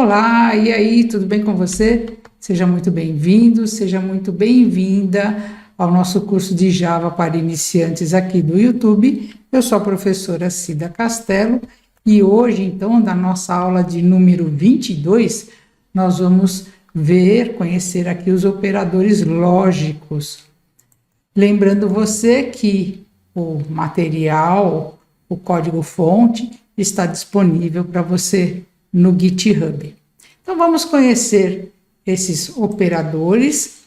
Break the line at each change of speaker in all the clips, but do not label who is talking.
Olá, e aí, tudo bem com você? Seja muito bem-vindo, seja muito bem-vinda ao nosso curso de Java para iniciantes aqui do YouTube. Eu sou a professora Cida Castelo e hoje, então, na nossa aula de número 22, nós vamos conhecer aqui os operadores lógicos. Lembrando você que o material, o código-fonte, está disponível para você no GitHub. Então, vamos conhecer esses operadores.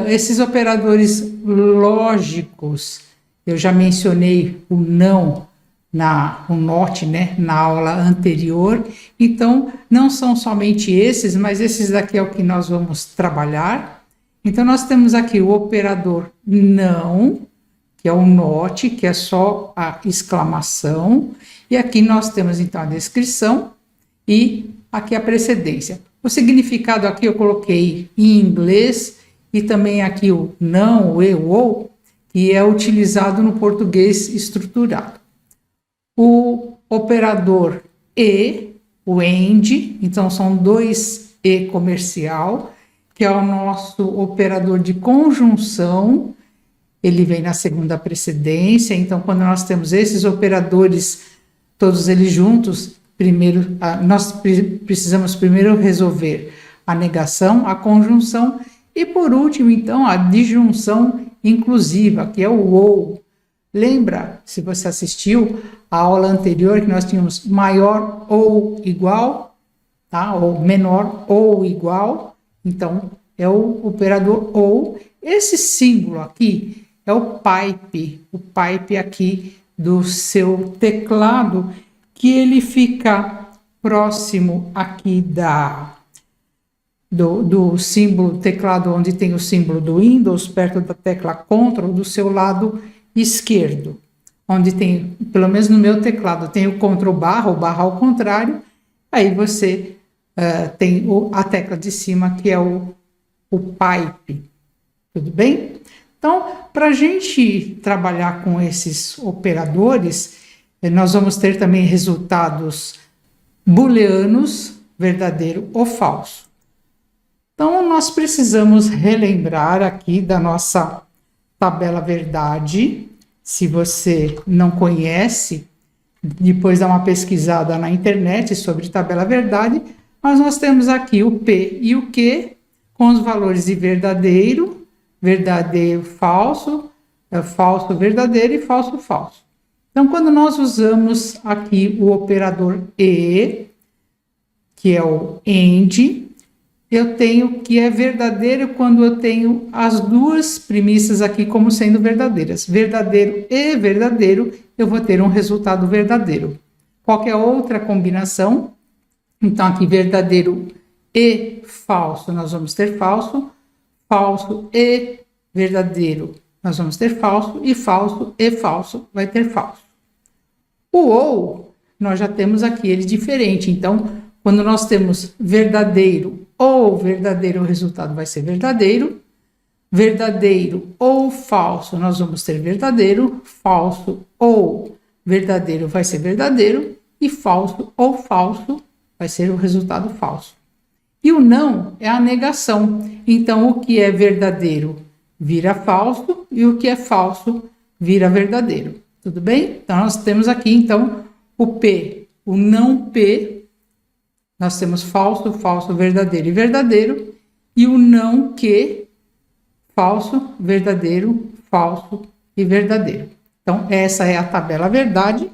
Esses operadores lógicos, eu já mencionei o não, o not, né, na aula anterior. Então, não são somente esses, mas esses daqui é o que nós vamos trabalhar. Então, nós temos aqui o operador não, que é o not, que é só a exclamação. E aqui nós temos, então, a descrição e aqui a precedência. O significado aqui eu coloquei em inglês e também aqui o não, o e, o ou, que é utilizado no português estruturado. O operador e, o and, então são dois e comercial, que é o nosso operador de conjunção. Ele vem na segunda precedência, então quando nós temos esses operadores, todos eles juntos, nós precisamos primeiro resolver a negação, a conjunção e por último, então, a disjunção inclusiva, que é o ou. Lembra, se você assistiu a aula anterior, que nós tínhamos maior ou igual, tá? Ou menor ou igual, então é o operador ou. Esse símbolo aqui é o pipe aqui do seu teclado, que ele fica próximo aqui do símbolo teclado, onde tem o símbolo do Windows, perto da tecla Ctrl, do seu lado esquerdo. Onde tem, pelo menos no meu teclado, tem o Ctrl barra, ou barra ao contrário, aí você tem a tecla de cima, que é o pipe. Tudo bem? Então, para a gente trabalhar com esses operadores, nós vamos ter também resultados booleanos, verdadeiro ou falso. Então, nós precisamos relembrar aqui da nossa tabela verdade. Se você não conhece, depois dá uma pesquisada na internet sobre tabela verdade, mas nós temos aqui o P e o Q com os valores de verdadeiro, verdadeiro, falso, falso, verdadeiro e falso, falso. Então, quando nós usamos aqui o operador e, que é o and, eu tenho que é verdadeiro quando eu tenho as duas premissas aqui como sendo verdadeiras. Verdadeiro e verdadeiro, eu vou ter um resultado verdadeiro. Qualquer outra combinação, então aqui verdadeiro e falso, nós vamos ter falso. Falso e verdadeiro, nós vamos ter falso. E falso e falso vai ter falso. O ou, nós já temos aqui ele diferente. Então, quando nós temos verdadeiro ou verdadeiro, o resultado vai ser verdadeiro. Verdadeiro ou falso, nós vamos ter verdadeiro. Falso ou verdadeiro vai ser verdadeiro. E falso ou falso vai ser o resultado falso. E o não é a negação. Então, o que é verdadeiro vira falso e o que é falso vira verdadeiro. Tudo bem? Então, nós temos aqui, então, o P, o não P. Nós temos falso, falso, verdadeiro e verdadeiro. E o não Q, falso, verdadeiro, falso e verdadeiro. Então, essa é a tabela verdade.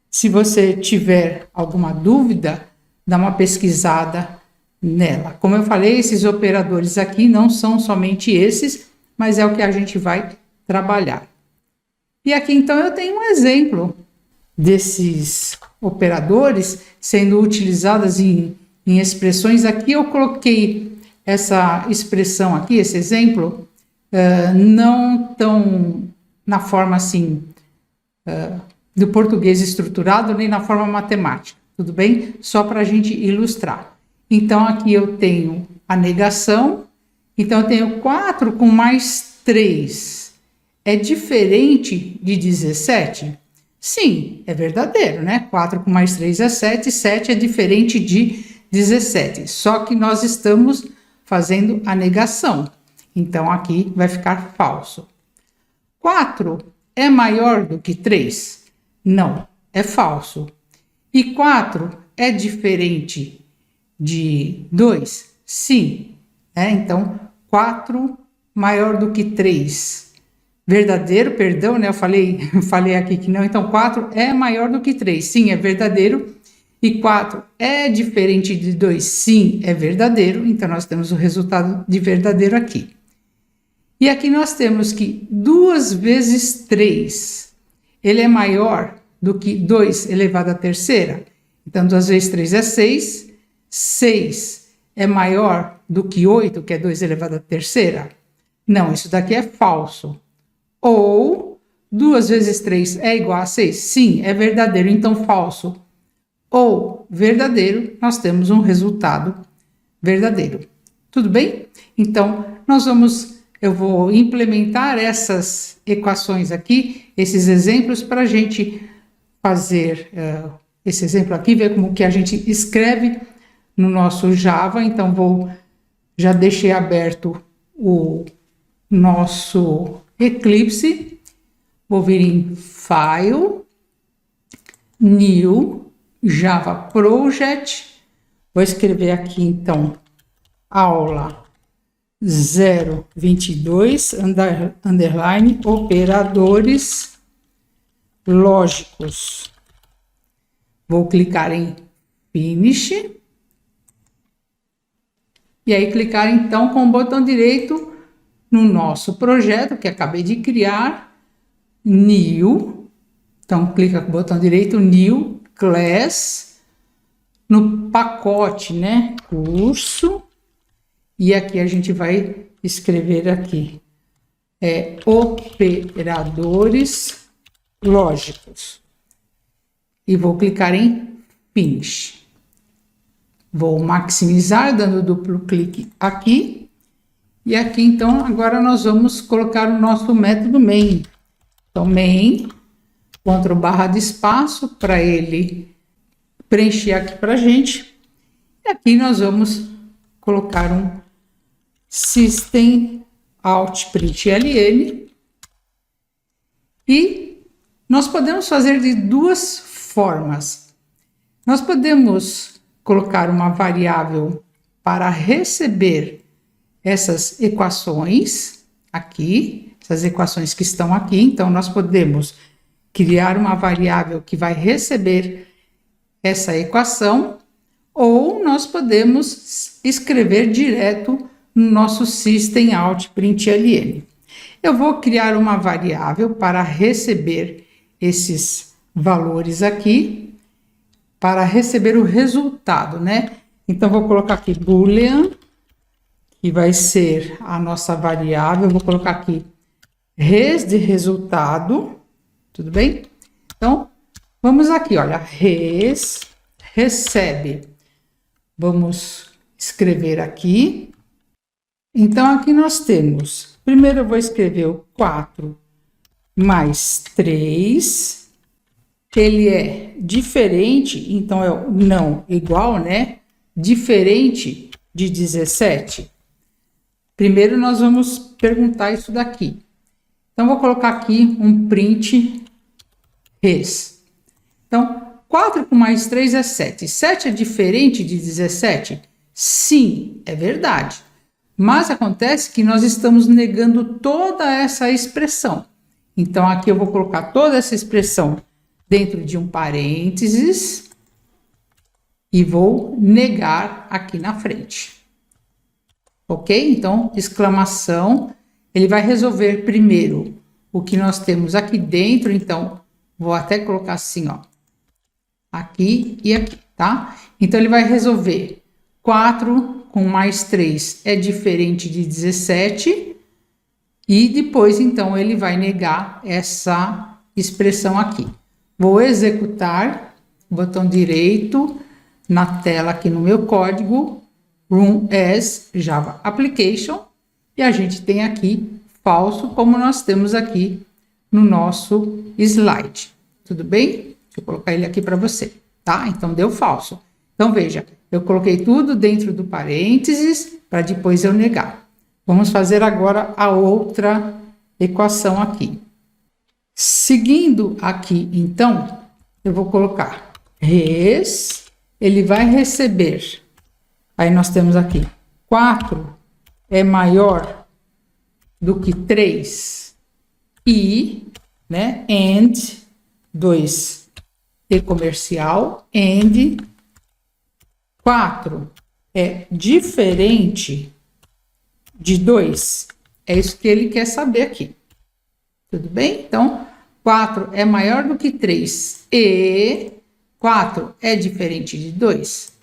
Se você tiver alguma dúvida, dá uma pesquisada nela. Como eu falei, esses operadores aqui não são somente esses, mas é o que a gente vai trabalhar. E aqui, então, eu tenho um exemplo desses operadores sendo utilizados em expressões. Aqui eu coloquei essa expressão aqui, esse exemplo, não tão na forma assim do português estruturado, nem na forma matemática, tudo bem? Só para a gente ilustrar. Então, aqui eu tenho a negação, então eu tenho 4 com mais 3. É diferente de 17? Sim, é verdadeiro, né? 4 com mais 3 é 7, 7 é diferente de 17. Só que nós estamos fazendo a negação. Então, aqui vai ficar falso. 4 é maior do que 3? Não, é falso. E 4 é diferente de 2? Sim. Então, 4 maior do que 3. Verdadeiro, perdão, né? Eu falei aqui que não. Então, 4 é maior do que 3. Sim, é verdadeiro. E 4 é diferente de 2? Sim, é verdadeiro. Então, nós temos o resultado de verdadeiro aqui. E aqui nós temos que 2 vezes 3, ele é maior do que 2 elevado à terceira. Então, 2 vezes 3 é 6. 6 é maior do que 8, que é 2 elevado à terceira? Não, isso daqui é falso. Ou 2 vezes 3 é igual a 6? Sim, é verdadeiro, então falso. Ou verdadeiro, nós temos um resultado verdadeiro. Tudo bem? Então, eu vou implementar essas equações aqui, esses exemplos, para a gente fazer esse exemplo aqui, ver como que a gente escreve no nosso Java. Então, já deixei aberto o nosso Eclipse, vou vir em File, New, Java Project, vou escrever aqui então aula 022, underline, operadores lógicos. Vou clicar em Finish. E aí clicar então com o botão direito no nosso projeto que acabei de criar, New. Então clica com o botão direito, New, Class, no pacote, né? Curso. E aqui a gente vai escrever aqui, operadores lógicos. E vou clicar em Finish. Vou maximizar, dando duplo clique aqui. E aqui, então, agora nós vamos colocar o nosso método main. Então, main, Ctrl barra de espaço, para ele preencher aqui para a gente. E aqui nós vamos colocar um System Out println. E nós podemos fazer de duas formas. Nós podemos colocar uma variável para receber essas equações aqui, essas equações que estão aqui. Então, nós podemos criar uma variável que vai receber essa equação, ou nós podemos escrever direto no nosso System Out println. Eu vou criar uma variável para receber esses valores aqui, para receber o resultado, né? Então, vou colocar aqui boolean, que vai ser a nossa variável. Vou colocar aqui res de resultado, tudo bem? Então, vamos aqui, olha, res, recebe. Vamos escrever aqui. Então, aqui nós temos, primeiro eu vou escrever o 4 mais 3, ele é diferente, então é o não igual, né? Diferente de 17. Primeiro nós vamos perguntar isso daqui. Então, vou colocar aqui um print res. Então, 4 com mais 3 é 7. 7 é diferente de 17? Sim, é verdade. Mas acontece que nós estamos negando toda essa expressão. Então, aqui eu vou colocar toda essa expressão dentro de um parênteses e vou negar aqui na frente. Ok? Então, exclamação, ele vai resolver primeiro o que nós temos aqui dentro. Então, vou até colocar assim, ó, aqui e aqui, tá? Então, ele vai resolver 4 com mais 3 é diferente de 17. E depois, então, ele vai negar essa expressão aqui. Vou executar, botão direito, na tela aqui no meu código, Run as Java Application, e a gente tem aqui falso, como nós temos aqui no nosso slide. Tudo bem? Deixa eu colocar ele aqui para você, tá? Então, deu falso. Então, veja, eu coloquei tudo dentro do parênteses para depois eu negar. Vamos fazer agora a outra equação aqui. Seguindo aqui, então, eu vou colocar res, ele vai receber, aí nós temos aqui, 4 é maior do que 3 e, né, and, 2 e comercial, and 4 é diferente de 2. É isso que ele quer saber aqui. Tudo bem? Então, 4 é maior do que 3 e 4 é diferente de 2.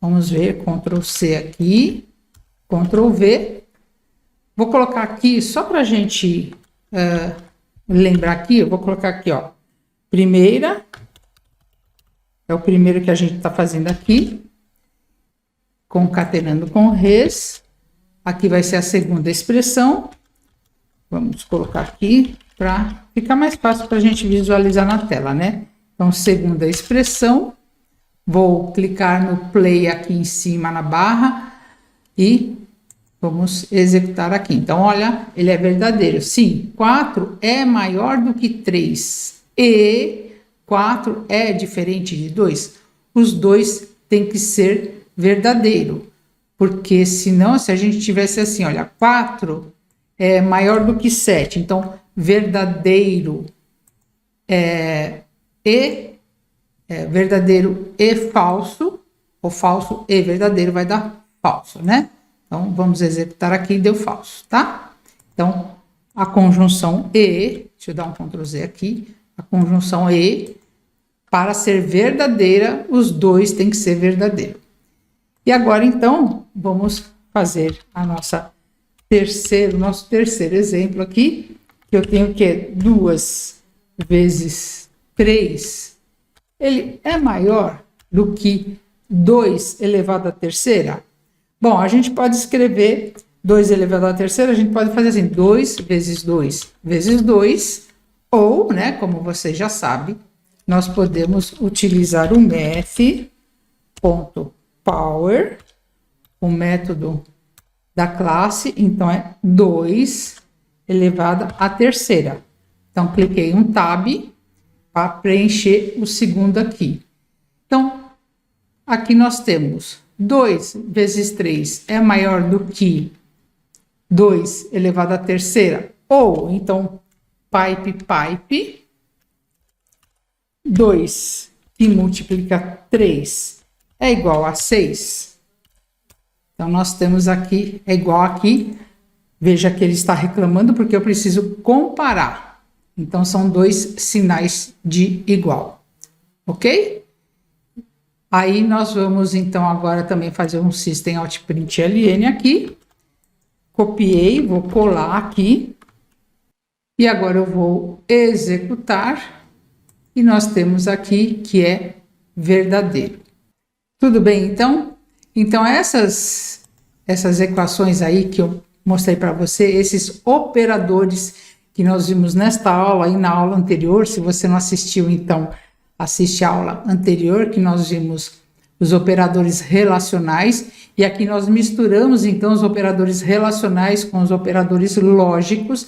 Vamos ver, Ctrl C aqui, Ctrl V. Vou colocar aqui, só para a gente lembrar aqui, eu vou colocar aqui, ó. Primeira, é o primeiro que a gente está fazendo aqui, concatenando com res. Aqui vai ser a segunda expressão. Vamos colocar aqui para ficar mais fácil para a gente visualizar na tela, né? Então, segunda expressão. Vou clicar no play aqui em cima na barra e vamos executar aqui. Então, olha, ele é verdadeiro. Sim, 4 é maior do que 3 e 4 é diferente de 2. Os dois têm que ser verdadeiro. Porque senão, se a gente tivesse assim, olha, 4 é maior do que 7. Então, verdadeiro verdadeiro e falso, ou falso e verdadeiro vai dar falso, né? Então, vamos executar aqui, deu falso, tá? Então, a conjunção e, deixa eu dar um Ctrl Z aqui, a conjunção e, para ser verdadeira, os dois têm que ser verdadeiro. E agora, então, vamos fazer a nosso terceiro exemplo aqui, que eu tenho que 2 vezes 3, ele é maior do que 2 elevado à terceira? Bom, a gente pode escrever 2 elevado à terceira, a gente pode fazer assim, 2 vezes 2 vezes 2, ou, né, como você já sabe, nós podemos utilizar o math.power, o método da classe, então é 2 elevado à terceira. Então, cliquei um tab para preencher o segundo aqui. Então, aqui nós temos 2 vezes 3 é maior do que 2 elevado à terceira, ou então pipe, 2 que multiplica 3 é igual a 6. Então, nós temos aqui, é igual aqui, veja que ele está reclamando porque eu preciso comparar. Então, são 2 sinais de igual, ok? Aí, nós vamos, então, agora também fazer um System Out Print LN aqui. Copiei, vou colar aqui. E agora eu vou executar. E nós temos aqui que é verdadeiro. Tudo bem, então? Então, essas equações aí que eu mostrei para você, esses operadores que nós vimos nesta aula e na aula anterior, se você não assistiu, então assiste a aula anterior, que nós vimos os operadores relacionais, e aqui nós misturamos então os operadores relacionais com os operadores lógicos,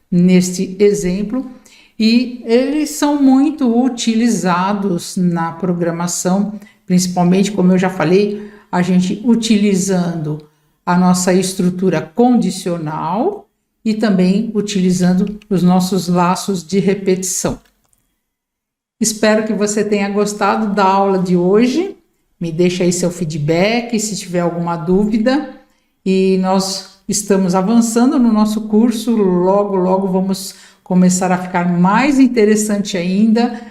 neste exemplo, e eles são muito utilizados na programação, principalmente, como eu já falei, a gente utilizando a nossa estrutura condicional, e também utilizando os nossos laços de repetição. Espero que você tenha gostado da aula de hoje. Me deixa aí seu feedback, se tiver alguma dúvida. E nós estamos avançando no nosso curso. Logo, logo vamos começar a ficar mais interessante ainda,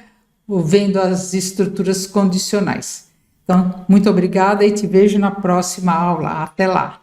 vendo as estruturas condicionais. Então, muito obrigada e te vejo na próxima aula. Até lá!